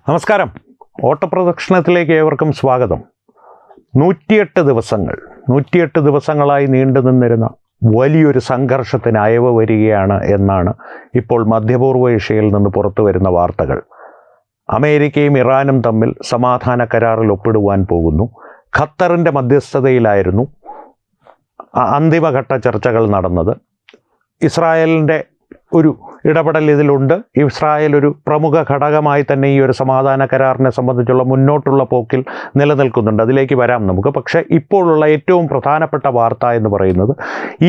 നമസ്കാരം. ഓട്ടപ്രദക്ഷിണത്തിലേക്ക് ഏവർക്കും സ്വാഗതം. 108 ദിവസങ്ങളായി നീണ്ടു നിന്നിരുന്ന വലിയൊരു സംഘർഷത്തിന് അയവ് വരികയാണ് എന്നാണ് ഇപ്പോൾ മധ്യപൂർവ്വ ഏഷ്യയിൽ നിന്ന് പുറത്തു വരുന്ന വാർത്തകൾ. അമേരിക്കയും ഇറാനും തമ്മിൽ സമാധാന കരാറിൽ ഒപ്പിടുവാൻ പോകുന്നു. ഖത്തറിൻ്റെ മധ്യസ്ഥതയിലായിരുന്നു അന്തിമഘട്ട ചർച്ചകൾ നടന്നത്. ഇസ്രായേലിൻ്റെ ഒരു ഇടപെടൽ ഇതിലുണ്ട്. ഇസ്രായേൽ ഒരു പ്രമുഖ ഘടകമായി തന്നെ ഈ ഒരു സമാധാന കരാറിനെ സംബന്ധിച്ചുള്ള മുന്നോട്ടുള്ള പോക്കിൽ നിലനിൽക്കുന്നുണ്ട്. അതിലേക്ക് വരാം നമുക്ക്. പക്ഷേ ഇപ്പോഴുള്ള ഏറ്റവും പ്രധാനപ്പെട്ട വാർത്ത എന്ന് പറയുന്നത്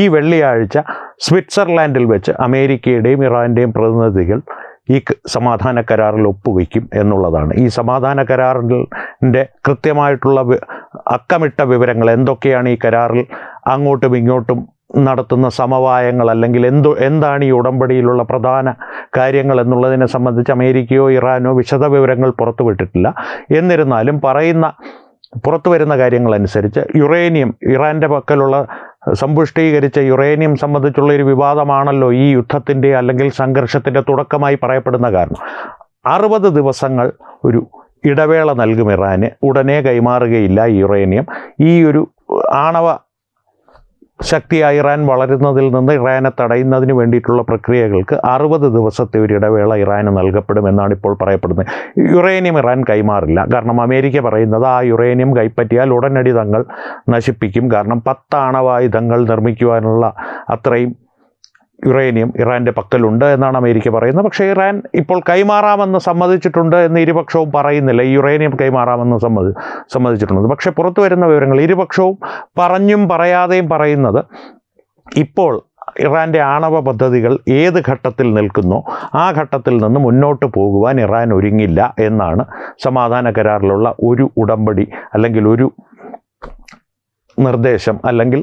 ഈ വെള്ളിയാഴ്ച സ്വിറ്റ്സർലാൻഡിൽ വെച്ച് അമേരിക്കയുടെയും ഇറാൻ്റെയും പ്രതിനിധികൾ ഈ സമാധാന കരാറിൽ ഒപ്പുവയ്ക്കും എന്നുള്ളതാണ്. ഈ സമാധാന കരാറിൻ്റെ കൃത്യമായിട്ടുള്ള അക്കമിട്ട വിവരങ്ങൾ എന്തൊക്കെയാണ്, ഈ കരാറിൽ അങ്ങോട്ടും ഇങ്ങോട്ടും നടത്തുന്ന സമവായങ്ങൾ അല്ലെങ്കിൽ എന്താണ് ഈ ഉടമ്പടിയിലുള്ള പ്രധാന കാര്യങ്ങൾ എന്നുള്ളതിനെ സംബന്ധിച്ച് അമേരിക്കയോ ഇറാനോ വിശദവിവരങ്ങൾ പുറത്തുവിട്ടിട്ടില്ല. എന്നിരുന്നാലും പുറത്തു വരുന്ന കാര്യങ്ങളനുസരിച്ച് യുറേനിയം, ഇറാൻ്റെ പക്കലുള്ള സമ്പുഷ്ടീകരിച്ച യുറേനിയം സംബന്ധിച്ചുള്ള ഒരു വിവാദമാണല്ലോ ഈ യുദ്ധത്തിൻ്റെ അല്ലെങ്കിൽ സംഘർഷത്തിൻ്റെ തുടക്കമായി പറയപ്പെടുന്ന കാരണം. 60 ദിവസങ്ങൾ ഒരു ഇടവേള നൽകും ഇറാന്. ഉടനെ കൈമാറുകയില്ല ഈ യുറേനിയം. ഈ ഒരു ആണവ ശക്തിയായി ഇറാൻ വളരുന്നതിൽ നിന്ന് ഇറാനെ തടയുന്നതിന് വേണ്ടിയിട്ടുള്ള പ്രക്രിയകൾക്ക് 60 ദിവസത്തെ ഒരു ഇടവേള ഇറാന് നൽകപ്പെടുമെന്നാണ് ഇപ്പോൾ പറയപ്പെടുന്നത്. യുറേനിയം ഇറാൻ കൈമാറില്ല. കാരണം അമേരിക്ക പറയുന്നത് ആ യുറേനിയം കൈപ്പറ്റിയാൽ ഉടനടി തങ്ങൾ നശിപ്പിക്കും. കാരണം 10 ആണവായുധങ്ങൾ നിർമ്മിക്കുവാനുള്ള അത്രയും യുറേനിയം ഇറാൻ്റെ പക്കലുണ്ട് എന്നാണ് അമേരിക്ക പറയുന്നത്. പക്ഷേ ഇറാൻ ഇപ്പോൾ കൈമാറാമെന്ന് സമ്മതിച്ചിട്ടുണ്ട് എന്ന് ഇരുപക്ഷവും പറയുന്നില്ല. ഈ യുറേനിയം കൈമാറാമെന്ന് സമ്മതിച്ചിട്ടുണ്ട്. പക്ഷേ പുറത്തു വരുന്ന വിവരങ്ങൾ ഇരുപക്ഷവും പറഞ്ഞും പറയാതെയും പറയുന്നത് ഇപ്പോൾ ഇറാൻ്റെ ആണവ പദ്ധതികൾ ഏത് ഘട്ടത്തിൽ നിൽക്കുന്നോ ആ ഘട്ടത്തിൽ നിന്ന് മുന്നോട്ട് പോകുവാൻ ഇറാൻ ഒരുങ്ങില്ല എന്നാണ് സമാധാന കരാറിലുള്ള ഒരു ഉടമ്പടി അല്ലെങ്കിൽ ഒരു നിർദ്ദേശം അല്ലെങ്കിൽ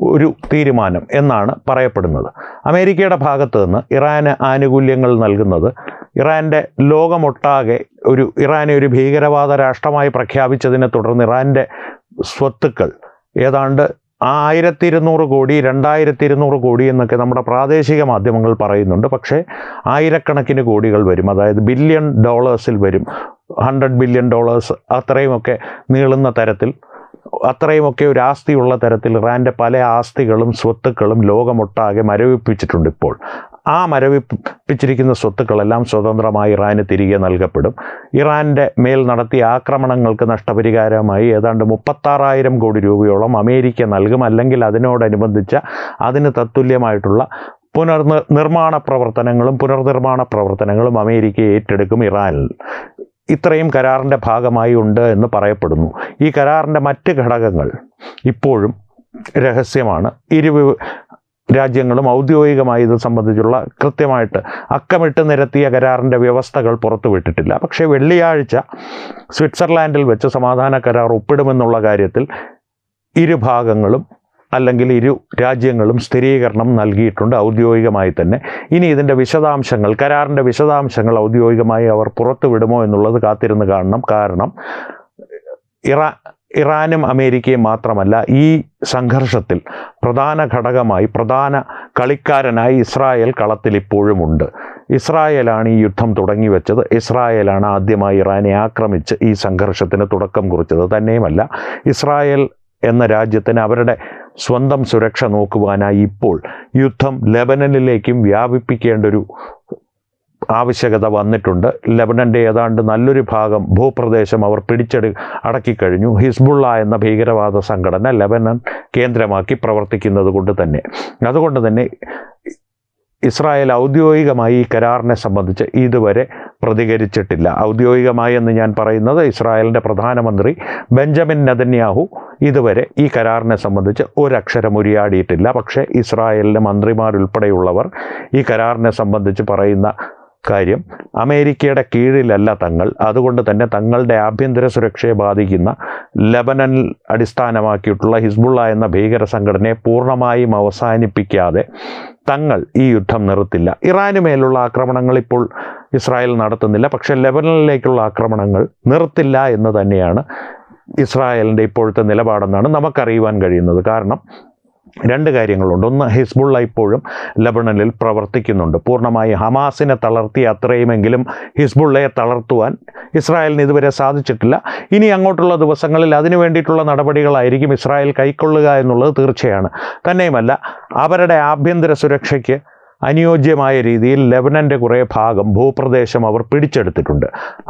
ഒരു തീരുമാനം എന്നാണ് പറയപ്പെടുന്നത്. അമേരിക്കയുടെ ഭാഗത്ത് നിന്ന് ഇറാന് ആനുകൂല്യങ്ങൾ നൽകുന്നത്, ഇറാൻ്റെ ലോകമൊട്ടാകെ ഇറാനെ ഒരു ഭീകരവാദ രാഷ്ട്രമായി പ്രഖ്യാപിച്ചതിനെ തുടർന്ന് ഇറാൻ്റെ സ്വത്തുക്കൾ ഏതാണ്ട് 1200 കോടി 2200 കോടി എന്നൊക്കെ നമ്മുടെ പ്രാദേശിക മാധ്യമങ്ങൾ പറയുന്നുണ്ട്. പക്ഷേ ആയിരക്കണക്കിന് കോടികൾ വരും. അതായത് ബില്യൺ ഡോളേഴ്സിൽ വരും. $100 ബില്യൺ അത്രയുമൊക്കെ നീളുന്ന തരത്തിൽ, അത്രയുമൊക്കെ ഒരു ആസ്തിയുള്ള തരത്തിൽ ഇറാൻ്റെ പല ആസ്തികളും സ്വത്തുക്കളും ലോകമൊട്ടാകെ മരവിപ്പിച്ചിട്ടുണ്ട്. ഇപ്പോൾ ആ മരവിപ്പിച്ചിരിക്കുന്ന സ്വത്തുക്കളെല്ലാം സ്വതന്ത്രമായി ഇറാന് തിരികെ നൽകപ്പെടും. ഇറാൻ്റെ മേൽ നടത്തിയ ആക്രമണങ്ങൾക്ക് നഷ്ടപരിഹാരമായി ഏതാണ്ട് 36,000 കോടി രൂപയോളം അമേരിക്ക നൽകും. അല്ലെങ്കിൽ അതിനോടനുബന്ധിച്ച അതിന് തത്തുല്യമായിട്ടുള്ള പുനർനിർമ്മാണ പ്രവർത്തനങ്ങളും അമേരിക്ക ഏറ്റെടുക്കും ഇറാനിൽ. ഇത്രയും കരാറിൻ്റെ ഭാഗമായി ഉണ്ട് എന്ന് പറയപ്പെടുന്നു. ഈ കരാറിൻ്റെ മറ്റ് ഘടകങ്ങൾ ഇപ്പോഴും രഹസ്യമാണ്. ഇരു രാജ്യങ്ങളും ഔദ്യോഗികമായി ഇത് സംബന്ധിച്ചുള്ള കൃത്യമായിട്ട് അക്കമിട്ട് നിരത്തിയ കരാറിൻ്റെ വ്യവസ്ഥകൾ പുറത്തുവിട്ടിട്ടില്ല. പക്ഷേ വെള്ളിയാഴ്ച സ്വിറ്റ്സർലാൻഡിൽ വെച്ച് സമാധാന കരാർ ഒപ്പിടുമെന്നുള്ള കാര്യത്തിൽ ഇരുഭാഗങ്ങളും അല്ലെങ്കിൽ ഇരു രാജ്യങ്ങളും സ്ഥിരീകരണം നൽകിയിട്ടുണ്ട് ഔദ്യോഗികമായി തന്നെ. ഇനി ഇതിൻ്റെ വിശദാംശങ്ങൾ, കരാറിൻ്റെ വിശദാംശങ്ങൾ ഔദ്യോഗികമായി അവർ പുറത്തുവിടുമോ എന്നുള്ളത് കാത്തിരുന്ന് കാണണം. കാരണം ഇറാനും അമേരിക്കയും മാത്രമല്ല, ഈ സംഘർഷത്തിൽ പ്രധാന കളിക്കാരനായി ഇസ്രായേൽ കളത്തിൽ ഇപ്പോഴുമുണ്ട്. ഇസ്രായേലാണ് ഈ യുദ്ധം തുടങ്ങിവെച്ചത്. ഇസ്രായേലാണ് ആദ്യമായി ഇറാനെ ആക്രമിച്ച് ഈ സംഘർഷത്തിന് തുടക്കം കുറിച്ചത്. തന്നെയുമല്ല, ഇസ്രായേൽ എന്ന രാജ്യത്തിന് അവരുടെ സ്വന്തം സുരക്ഷ നോക്കുവാനായി ഇപ്പോൾ യുദ്ധം ലെബനനിലേക്കും വ്യാപിപ്പിക്കേണ്ട ഒരു ആവശ്യകത വന്നിട്ടുണ്ട്. ലെബനൻ്റെ ഏതാണ്ട് നല്ലൊരു ഭാഗം ഭൂപ്രദേശം അവർ അടക്കിക്കഴിഞ്ഞു. ഹിസ്ബുള്ള എന്ന ഭീകരവാദ സംഘടന ലെബനൻ കേന്ദ്രമാക്കി പ്രവർത്തിക്കുന്നത് അതുകൊണ്ട് തന്നെ ഇസ്രായേൽ ഔദ്യോഗികമായി ഈ കരാറിനെ സംബന്ധിച്ച് ഇതുവരെ പ്രതികരിച്ചിട്ടില്ല. ഔദ്യോഗികമായി എന്ന് ഞാൻ പറയുന്നത് ഇസ്രായേലിൻ്റെ പ്രധാനമന്ത്രി ബെഞ്ചമിൻ നെതന്യാഹു ഇതുവരെ ഈ കരാറിനെ സംബന്ധിച്ച് ഒരക്ഷരം ഉരിയാടിയിട്ടില്ല. പക്ഷേ ഇസ്രായേലിലെ മന്ത്രിമാരുൾപ്പെടെയുള്ളവർ ഈ കരാറിനെ സംബന്ധിച്ച് പറയുന്ന കാര്യം അമേരിക്കയുടെ കീഴിലല്ല തങ്ങൾ. അതുകൊണ്ട് തന്നെ തങ്ങളുടെ ആഭ്യന്തര സുരക്ഷയെ ബാധിക്കുന്ന ലെബനനിൽ അടിസ്ഥാനമാക്കിയിട്ടുള്ള ഹിസ്ബുള്ള എന്ന ഭീകര സംഘടനയെ പൂർണ്ണമായും അവസാനിപ്പിക്കാതെ തങ്ങൾ ഈ യുദ്ധം നിർത്തില്ല. ഇറാന് മേലുള്ള ആക്രമണങ്ങൾ ഇപ്പോൾ ഇസ്രായേൽ നടത്തുന്നില്ല. പക്ഷേ ലെബനനിലേക്കുള്ള ആക്രമണങ്ങൾ നിർത്തില്ല എന്ന് തന്നെയാണ് ഇസ്രായേലിൻ്റെ ഇപ്പോഴത്തെ നിലപാടെന്നാണ് നമുക്കറിയുവാൻ കഴിയുന്നത്. കാരണം രണ്ട് കാര്യങ്ങളുണ്ട്. ഒന്ന്, ഹിസ്ബുള്ള ഇപ്പോഴും ലബണനിൽ പ്രവർത്തിക്കുന്നുണ്ട്. പൂർണ്ണമായി ഹമാസിനെ തളർത്തി അത്രയുമെങ്കിലും ഹിസ്ബുള്ളയെ തളർത്തുവാൻ ഇസ്രായേലിന് ഇതുവരെ സാധിച്ചിട്ടില്ല. ഇനി അങ്ങോട്ടുള്ള ദിവസങ്ങളിൽ അതിനു വേണ്ടിയിട്ടുള്ള നടപടികളായിരിക്കും ഇസ്രായേൽ കൈക്കൊള്ളുക എന്നുള്ളത് തീർച്ചയാണ്. തന്നെയുമല്ല, അവരുടെ ആഭ്യന്തര സുരക്ഷയ്ക്ക് അനുയോജ്യമായ രീതിയിൽ ലെബനൻ്റെ കുറേ ഭാഗം ഭൂപ്രദേശം അവർ പിടിച്ചെടുത്തിട്ടുണ്ട്.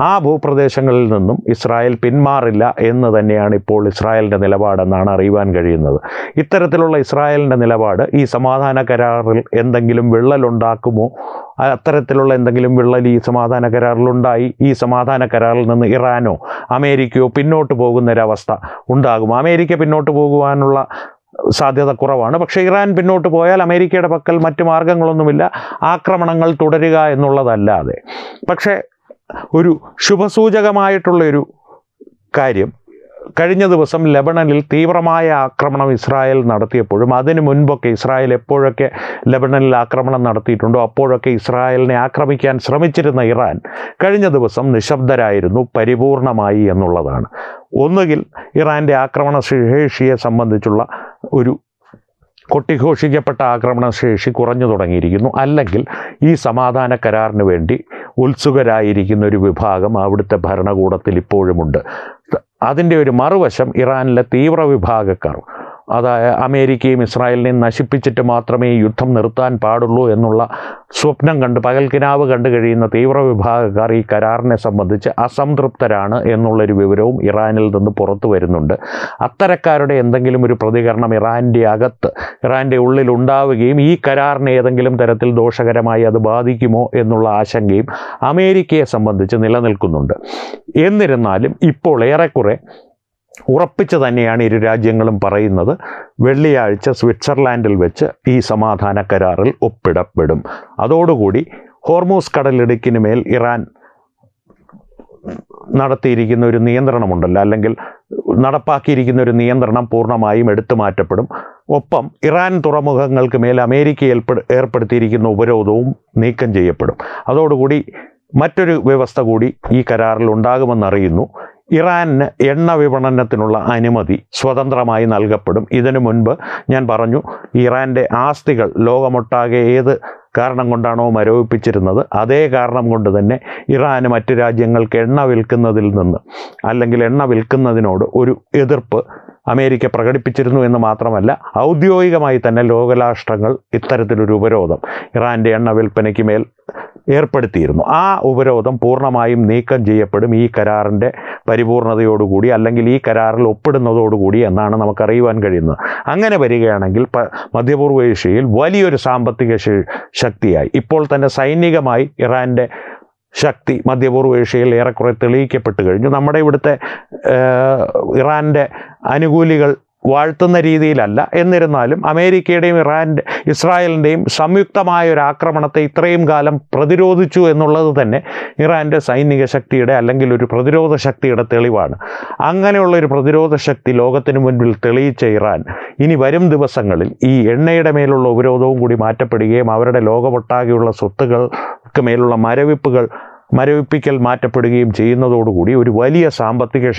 ആ ഭൂപ്രദേശങ്ങളിൽ നിന്നും ഇസ്രായേൽ പിന്മാറില്ല എന്ന് തന്നെയാണ് ഇപ്പോൾ ഇസ്രായേലിൻ്റെ നിലപാടെന്നാണ് അറിയുവാൻ കഴിയുന്നത്. ഇത്തരത്തിലുള്ള ഇസ്രായേലിൻ്റെ നിലപാട് ഈ സമാധാന കരാറിൽ എന്തെങ്കിലും വിള്ളലുണ്ടാക്കുമോ, അത്തരത്തിലുള്ള എന്തെങ്കിലും വിള്ളൽ ഈ സമാധാന കരാറിലുണ്ടായി ഈ സമാധാന കരാറിൽ നിന്ന് ഇറാനോ അമേരിക്കയോ പിന്നോട്ട് പോകുന്നൊരവസ്ഥ ഉണ്ടാകും. അമേരിക്ക പിന്നോട്ട് പോകുവാനുള്ള സാധ്യത കുറവാണ്. പക്ഷേ ഇറാൻ പിന്നോട്ട് പോയാൽ അമേരിക്കയുടെ പക്കൽ മറ്റു മാർഗങ്ങളൊന്നുമില്ല, ആക്രമണങ്ങൾ തുടരുക എന്നുള്ളതല്ലാതെ. പക്ഷേ ഒരു ശുഭസൂചകമായിട്ടുള്ളൊരു കാര്യം, കഴിഞ്ഞ ദിവസം ലെബണനിൽ തീവ്രമായ ആക്രമണം ഇസ്രായേൽ നടത്തിയപ്പോഴും അതിനു മുൻപൊക്കെ ഇസ്രായേൽ എപ്പോഴൊക്കെ ലെബണനിൽ ആക്രമണം നടത്തിയിട്ടുണ്ടോ അപ്പോഴൊക്കെ ഇസ്രായേലിനെ ആക്രമിക്കാൻ ശ്രമിച്ചിരുന്ന ഇറാൻ കഴിഞ്ഞ ദിവസം നിശബ്ദരായിരുന്നു പരിപൂർണമായി എന്നുള്ളതാണ്. ഒന്നുകിൽ ഇറാൻ്റെ ആക്രമണ ശേഷിയെ സംബന്ധിച്ചുള്ള ഒരു കൊട്ടിഘോഷിക്കപ്പെട്ട ആക്രമണശേഷി കുറഞ്ഞു തുടങ്ങിയിരിക്കുന്നു, അല്ലെങ്കിൽ ഈ സമാധാന കരാറിന് വേണ്ടി ഉത്സുകരായിരിക്കുന്ന ഒരു വിഭാഗം അവിടുത്തെ ഭരണകൂടത്തിൽ ഇപ്പോഴുമുണ്ട്. അതിൻ്റെ ഒരു മറുവശം ഇറാനിലെ തീവ്ര വിഭാഗക്കാർ, അതായത് അമേരിക്കയും ഇസ്രായേലിനെയും നശിപ്പിച്ചിട്ട് മാത്രമേ ഈ യുദ്ധം നിർത്താൻ പാടുള്ളൂ എന്നുള്ള സ്വപ്നം കണ്ട് പകൽക്കിനാവ് കണ്ടു കഴിയുന്ന തീവ്ര വിഭാഗക്കാർ ഈ കരാറിനെ സംബന്ധിച്ച് അസംതൃപ്തരാണ് എന്നുള്ളൊരു വിവരവും ഇറാനിൽ നിന്ന് പുറത്തു വരുന്നുണ്ട്. അത്തരക്കാരുടെ എന്തെങ്കിലും ഒരു പ്രതികരണം ഇറാൻ്റെ അകത്ത്, ഇറാൻ്റെ ഉള്ളിൽ ഉണ്ടാവുകയും ഈ കരാറിനെ ഏതെങ്കിലും തരത്തിൽ ദോഷകരമായി അത് ബാധിക്കുമോ എന്നുള്ള ആശങ്കയും അമേരിക്കയെ സംബന്ധിച്ച് നിലനിൽക്കുന്നുണ്ട്. എന്നിരുന്നാലും ഇപ്പോൾ ഏറെക്കുറെ ഉറപ്പിച്ച് തന്നെയാണ് ഇരു രാജ്യങ്ങളും പറയുന്നത്, വെള്ളിയാഴ്ച സ്വിറ്റ്സർലാൻഡിൽ വെച്ച് ഈ സമാധാന കരാറിൽ ഒപ്പിടപ്പെടും. അതോടുകൂടി ഹോർമൂസ് കടലിടുക്കിന് മേൽ ഇറാൻ നടത്തിയിരിക്കുന്ന ഒരു നിയന്ത്രണമുണ്ടല്ലോ, അല്ലെങ്കിൽ നടപ്പാക്കിയിരിക്കുന്ന ഒരു നിയന്ത്രണം പൂർണ്ണമായും എടുത്തു മാറ്റപ്പെടും. ഒപ്പം ഇറാൻ തുറമുഖങ്ങൾക്ക് മേൽ അമേരിക്ക ഏർപ്പെടുത്തിയിരിക്കുന്ന ഉപരോധവും നീക്കം ചെയ്യപ്പെടും. അതോടുകൂടി മറ്റൊരു വ്യവസ്ഥ കൂടി ഈ കരാറിൽ ഉണ്ടാകുമെന്നറിയുന്നു. ഇറാന് എണ്ണ വിപണനത്തിനുള്ള അനുമതി സ്വതന്ത്രമായി നൽകപ്പെടും. ഇതിനു മുൻപ് ഞാൻ പറഞ്ഞു, ഇറാൻ്റെ ആസ്തികൾ ലോകമൊട്ടാകെ ഏത് കാരണം കൊണ്ടാണോ മരവിപ്പിച്ചിരുന്നത്, അതേ കാരണം കൊണ്ട് തന്നെ ഇറാന് മറ്റു രാജ്യങ്ങൾക്ക് എണ്ണ വിൽക്കുന്നതിൽ നിന്ന്, അല്ലെങ്കിൽ എണ്ണ വിൽക്കുന്നതിനോട് ഒരു എതിർപ്പ് അമേരിക്ക പ്രകടിപ്പിച്ചിരുന്നു എന്ന് മാത്രമല്ല, ഔദ്യോഗികമായി തന്നെ ലോകരാഷ്ട്രങ്ങൾ ഇത്തരത്തിലൊരു ഉപരോധം ഇറാൻ്റെ എണ്ണ വിൽപ്പനയ്ക്ക് മേൽ ഏർപ്പെടുത്തിയിരുന്നു. ആ ഉപരോധം പൂർണ്ണമായും നീക്കം ചെയ്യപ്പെടും ഈ കരാറിൻ്റെ പരിപൂർണതയോടുകൂടി, അല്ലെങ്കിൽ ഈ കരാറിൽ ഒപ്പിടുന്നതോടുകൂടി എന്നാണ് നമുക്കറിയുവാൻ കഴിയുന്നത്. അങ്ങനെ വരികയാണെങ്കിൽ മധ്യപൂർവ്വ ഏഷ്യയിൽ വലിയൊരു സാമ്പത്തിക ശക്തിയായി, ഇപ്പോൾ തന്നെ സൈനികമായി ഇറാൻ്റെ ശക്തി മധ്യപൂർവ്വ ഏഷ്യയിൽ ഏറെക്കുറെ തെളിയിക്കപ്പെട്ട് കഴിഞ്ഞു. നമ്മുടെ ഇവിടുത്തെ ഇറാൻ്റെ അനുകൂലികൾ വാഴ്ത്തുന്ന രീതിയിലല്ല, എന്നിരുന്നാലും അമേരിക്കയുടെയും ഇസ്രായേലിൻ്റെയും സംയുക്തമായ ഒരു ആക്രമണത്തെ ഇത്രയും കാലം പ്രതിരോധിച്ചു എന്നുള്ളത് തന്നെ ഇറാൻ്റെ സൈനിക ശക്തിയുടെ, അല്ലെങ്കിൽ ഒരു പ്രതിരോധ ശക്തിയുടെ തെളിവാണ്. അങ്ങനെയുള്ളൊരു പ്രതിരോധ ശക്തി ലോകത്തിന് മുൻപിൽ തെളിയിച്ച ഇറാൻ ഇനി വരും ദിവസങ്ങളിൽ ഈ എണ്ണയുടെ മേലുള്ള ഉപരോധവും കൂടി മാറ്റപ്പെടുകയും അവരുടെ ലോകമൊട്ടാകെയുള്ള സ്വത്തുക്കൾക്ക് മേലുള്ള മരവിപ്പിക്കൽ മാറ്റപ്പെടുകയും ചെയ്യുന്നതോടുകൂടി ഒരു വലിയ സാമ്പത്തിക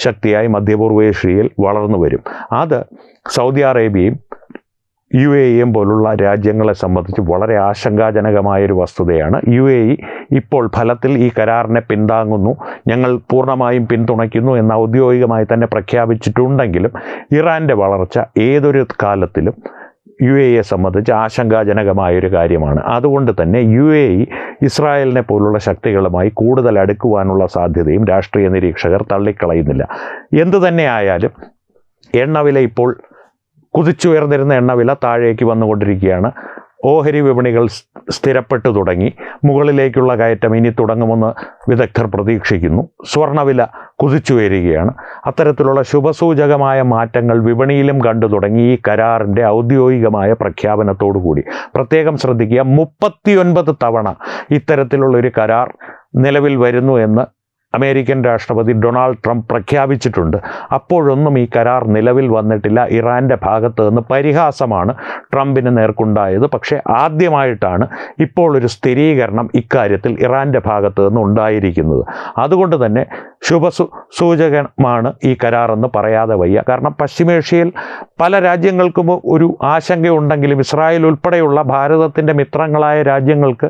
ശക്തിയായി മധ്യപൂർവ്വ ഏഷ്യയിൽ വളർന്നു വരും. അത് സൗദി അറേബ്യയും UAE പോലുള്ള രാജ്യങ്ങളെ സംബന്ധിച്ച് വളരെ ആശങ്കാജനകമായൊരു വസ്തുതയാണ്. UAE ഇപ്പോൾ ഫലത്തിൽ ഈ കരാറിനെ പിന്താങ്ങുന്നു, ഞങ്ങൾ പൂർണ്ണമായും പിന്തുണയ്ക്കുന്നു എന്ന് ഔദ്യോഗികമായി തന്നെ പ്രഖ്യാപിച്ചിട്ടുണ്ടെങ്കിലും ഇറാൻ്റെ വളർച്ച ഏതൊരു കാലത്തിലും UAE സംബന്ധിച്ച് ആശങ്കാജനകമായൊരു കാര്യമാണ്. അതുകൊണ്ട് തന്നെ UAE ഇസ്രായേലിനെ പോലുള്ള ശക്തികളുമായി കൂടുതൽ അടുക്കുവാനുള്ള സാധ്യതയും രാഷ്ട്രീയ നിരീക്ഷകർ തള്ളിക്കളയുന്നില്ല. എന്തു തന്നെ ആയാലും എണ്ണവില ഇപ്പോൾ കുതിച്ചുയർന്നിരുന്ന എണ്ണവില താഴേക്ക് വന്നുകൊണ്ടിരിക്കുകയാണ്. ഓഹരി വിപണികൾ സ്ഥിരപ്പെട്ടു തുടങ്ങി. മുകളിലേക്കുള്ള കയറ്റം ഇനി തുടങ്ങുമെന്ന് വിദഗ്ധർ പ്രതീക്ഷിക്കുന്നു. സ്വർണ്ണവില കുതിച്ചുയരുകയാണ്. അത്തരത്തിലുള്ള ശുഭസൂചകമായ മാറ്റങ്ങൾ വിപണിയിലും കണ്ടു തുടങ്ങി ഈ കരാറിൻ്റെ ഔദ്യോഗികമായ പ്രഖ്യാപനത്തോടു കൂടി. പ്രത്യേകം ശ്രദ്ധിക്കുക, 39 തവണ ഇത്തരത്തിലുള്ളൊരു കരാർ നിലവിൽ വരുന്നു എന്ന് അമേരിക്കൻ രാഷ്ട്രപതി ഡൊണാൾഡ് ട്രംപ് പ്രഖ്യാപിച്ചിട്ടുണ്ട്. അപ്പോഴൊന്നും ഈ കരാർ നിലവിൽ വന്നിട്ടില്ല. ഇറാൻ്റെ ഭാഗത്ത് നിന്ന് പരിഹാസമാണ് ട്രംപിന് നേർക്കുണ്ടായത്. പക്ഷേ ആദ്യമായിട്ടാണ് ഇപ്പോൾ ഒരു സ്ഥിരീകരണം ഇക്കാര്യത്തിൽ ഇറാൻ്റെ ഭാഗത്ത് നിന്ന് ഉണ്ടായിരിക്കുന്നത്. അതുകൊണ്ട് തന്നെ സൂചകമാണ് ഈ കരാറെന്ന് പറയാതെ വയ്യ. കാരണം പശ്ചിമേഷ്യയിൽ പല രാജ്യങ്ങൾക്കും ഒരു ആശങ്കയുണ്ടെങ്കിലും ഇസ്രായേൽ ഉൾപ്പെടെയുള്ള ഭാരതത്തിൻ്റെ മിത്രങ്ങളായ രാജ്യങ്ങൾക്ക്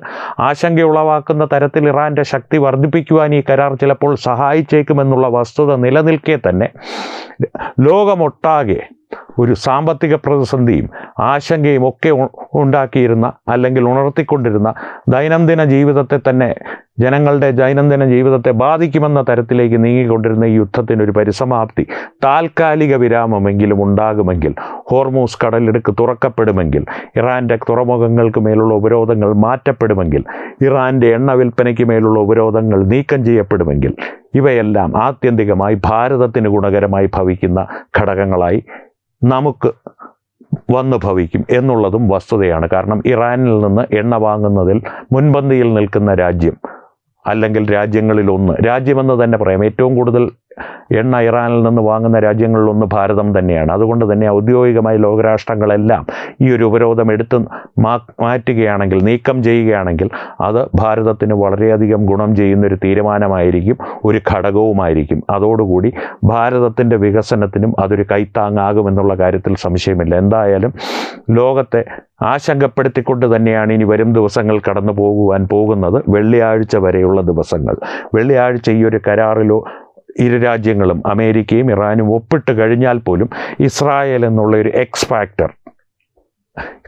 ആശങ്കയുളവാക്കുന്ന തരത്തിൽ ഇറാൻ്റെ ശക്തി വർദ്ധിപ്പിക്കുവാൻ ഈ കരാർ ചിലപ്പോൾ സഹായിച്ചേക്കുമെന്നുള്ള വസ്തുത നിലനിൽക്കെ തന്നെ ലോകമൊട്ടാകെ ഒരു സാമ്പത്തിക പ്രതിസന്ധിയും ആശങ്കയും ഒക്കെ ഉണ്ടാക്കിയിരുന്ന അല്ലെങ്കിൽ ഉണർത്തിക്കൊണ്ടിരുന്ന ദൈനംദിന ജീവിതത്തെ തന്നെ ജനങ്ങളുടെ ദൈനംദിന ജീവിതത്തെ ബാധിക്കുമെന്ന തരത്തിലേക്ക് നീങ്ങിക്കൊണ്ടിരുന്ന ഈ യുദ്ധത്തിനൊരു പരിസമാപ്തി, താൽക്കാലിക വിരാമമെങ്കിലും ഉണ്ടാകുമെങ്കിൽ, ഹോർമൂസ് കടലിടുക്ക് തുറക്കപ്പെടുമെങ്കിൽ, ഇറാൻ്റെ തുറമുഖങ്ങൾക്ക് മേലുള്ള ഉപരോധങ്ങൾ മാറ്റപ്പെടുമെങ്കിൽ, ഇറാൻ്റെ എണ്ണ വിൽപ്പനയ്ക്ക് മേലുള്ള ഉപരോധങ്ങൾ നീക്കം ചെയ്യപ്പെടുമെങ്കിൽ, ഇവയെല്ലാം ആത്യന്തികമായി ഭാരതത്തിന് ഗുണകരമായി ഭവിക്കുന്ന ഘടകങ്ങളായി നമുക്ക് വന്നു ഭവിക്കും എന്നുള്ളതും വസ്തുതയാണ്. കാരണം ഇറാനിൽ നിന്ന് എണ്ണ വാങ്ങുന്നതിൽ മുൻപന്തിയിൽ നിൽക്കുന്ന രാജ്യം, അല്ലെങ്കിൽ രാജ്യങ്ങളിലൊന്ന്, രാജ്യമെന്ന് തന്നെ പറയാം, ഏറ്റവും കൂടുതൽ എണ്ണ ഇറാനിൽ നിന്ന് വാങ്ങുന്ന രാജ്യങ്ങളിലൊന്ന് ഭാരതം തന്നെയാണ്. അതുകൊണ്ട് തന്നെ ഔദ്യോഗികമായി ലോകരാഷ്ട്രങ്ങളെല്ലാം ഈ ഒരു ഉപരോധം എടുത്ത് മാറ്റുകയാണെങ്കിൽ, നീക്കം ചെയ്യുകയാണെങ്കിൽ അത് ഭാരതത്തിന് വളരെയധികം ഗുണം ചെയ്യുന്നൊരു തീരുമാനമായിരിക്കും, ഒരു ഘടകവുമായിരിക്കും. അതോടുകൂടി ഭാരതത്തിൻ്റെ വികസനത്തിനും അതൊരു കൈത്താങ്ങാകുമെന്നുള്ള കാര്യത്തിൽ സംശയമില്ല. എന്തായാലും ലോകത്തെ ആശങ്കപ്പെടുത്തിക്കൊണ്ട് തന്നെയാണ് ഇനി വരും ദിവസങ്ങൾ കടന്നു പോകുന്നത്. വെള്ളിയാഴ്ച വരെയുള്ള ദിവസങ്ങൾ. വെള്ളിയാഴ്ച ഈ ഒരു കരാറിലോ ഇരു രാജ്യങ്ങളും അമേരിക്കയും ഇറാനും ഒപ്പിട്ട് കഴിഞ്ഞാൽ പോലും ഇസ്രായേൽ എന്നുള്ളൊരു എക്സ് ഫാക്ടർ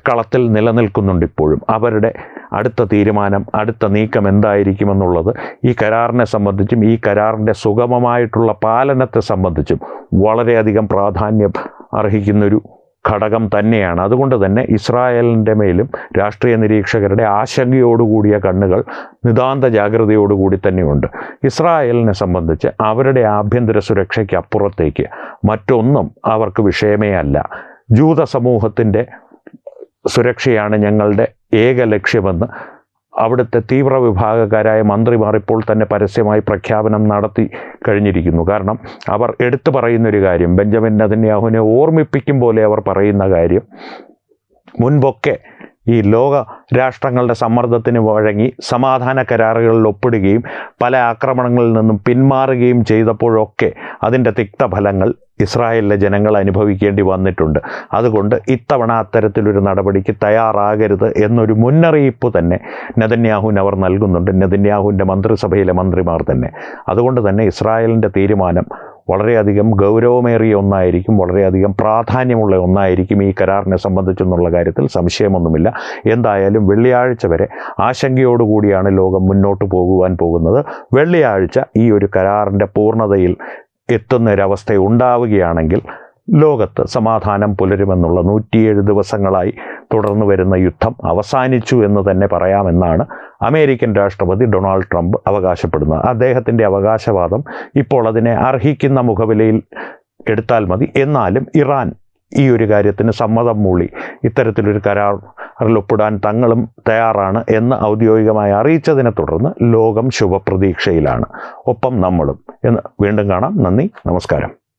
കളത്തിൽ നിലനിൽക്കുന്നുണ്ട് ഇപ്പോഴും. അവരുടെ അടുത്ത തീരുമാനം, അടുത്ത നീക്കം എന്തായിരിക്കുമെന്നുള്ളത് ഈ കരാറിനെ സംബന്ധിച്ചും ഈ കരാറിൻ്റെ സുഗമമായിട്ടുള്ള പാലനത്തെ സംബന്ധിച്ചും വളരെയധികം പ്രാധാന്യം അർഹിക്കുന്നൊരു ഘടകം തന്നെയാണ്. അതുകൊണ്ട് തന്നെ ഇസ്രായേലിൻ്റെ മേലും രാഷ്ട്രീയ നിരീക്ഷകരുടെ ആശങ്കയോടുകൂടിയ കണ്ണുകൾ നിതാന്ത ജാഗ്രതയോടുകൂടി തന്നെയുണ്ട്. ഇസ്രായേലിനെ സംബന്ധിച്ച് അവരുടെ ആഭ്യന്തര സുരക്ഷയ്ക്ക് അപ്പുറത്തേക്ക് മറ്റൊന്നും അവർക്ക് വിഷയമേ അല്ല. ജൂത സമൂഹത്തിൻ്റെ സുരക്ഷയാണ് ഞങ്ങളുടെ ഏക ലക്ഷ്യമെന്ന് അവിടുത്തെ തീവ്രവിഭാഗക്കാരായ മന്ത്രിമാർ ഇപ്പോൾ തന്നെ പരസ്യമായി പ്രഖ്യാപനം നടത്തി കഴിഞ്ഞിരിക്കുന്നു. കാരണം അവർ എടുത്തു പറയുന്നൊരു കാര്യം, ബെഞ്ചമിൻ നെതന്യാഹുവിനെ ഓർമ്മിപ്പിക്കും പോലെ അവർ പറയുന്ന കാര്യം, മുൻപൊക്കെ ഈ ലോക രാഷ്ട്രങ്ങളുടെ സമ്മർദ്ദത്തിന് വഴങ്ങി സമാധാന കരാറുകളിൽ ഒപ്പിടുകയും പല ആക്രമണങ്ങളിൽ നിന്നും പിന്മാറുകയും ചെയ്തപ്പോഴൊക്കെ അതിൻ്റെ തിക്തഫലങ്ങൾ ഇസ്രായേലിലെ ജനങ്ങൾ അനുഭവിക്കേണ്ടി വന്നിട്ടുണ്ട്. അതുകൊണ്ട് ഇത്തവണ അത്തരത്തിലൊരു നടപടിക്ക് തയ്യാറാകരുത് എന്നൊരു മുന്നറിയിപ്പ് തന്നെ നെതന്യാഹുവിന് അവർ നൽകുന്നുണ്ട്, നെതന്യാഹുവിൻ്റെ മന്ത്രിസഭയിലെ മന്ത്രിമാർ തന്നെ. അതുകൊണ്ട് തന്നെ ഇസ്രായേലിൻ്റെ തീരുമാനം വളരെയധികം ഗൗരവമേറിയ ഒന്നായിരിക്കും, വളരെയധികം പ്രാധാന്യമുള്ള ഒന്നായിരിക്കും ഈ കരാറിനെ സംബന്ധിച്ചെന്നുള്ള കാര്യത്തിൽ സംശയമൊന്നുമില്ല. എന്തായാലും വെള്ളിയാഴ്ച വരെ ആശങ്കയോടുകൂടിയാണ് ലോകം മുന്നോട്ട് പോകുന്നത്. വെള്ളിയാഴ്ച ഈ ഒരു കരാറിൻ്റെ പൂർണ്ണതയിൽ എത്തുന്നൊരവസ്ഥ ഉണ്ടാവുകയാണെങ്കിൽ ലോകത്ത് സമാധാനം പുലരുമെന്നുള്ള 107 ദിവസങ്ങളായി തുടർന്നു വരുന്ന യുദ്ധം അവസാനിച്ചു എന്ന് തന്നെ പറയാമെന്നാണ് അമേരിക്കൻ രാഷ്ട്രപതി ഡൊണാൾഡ് ട്രംപ് അവകാശപ്പെടുന്നത്. അദ്ദേഹത്തിൻ്റെ അവകാശവാദം ഇപ്പോൾ അതിനെ അർഹിക്കുന്ന മുഖവിലയിൽ എടുത്താൽ മതി. എന്നാലും ഇറാൻ ഈ ഒരു കാര്യത്തിന് സമ്മതം മൂളി ഇത്തരത്തിലൊരു കരാറിൽ ഒപ്പിടാൻ തങ്ങളും തയ്യാറാണ് എന്ന് ഔദ്യോഗികമായി അറിയിച്ചതിനെ തുടർന്ന് ലോകം ശുഭപ്രതീക്ഷയിലാണ്, ഒപ്പം നമ്മളും. എന്ന് വീണ്ടും കാണാം. നന്ദി, നമസ്കാരം.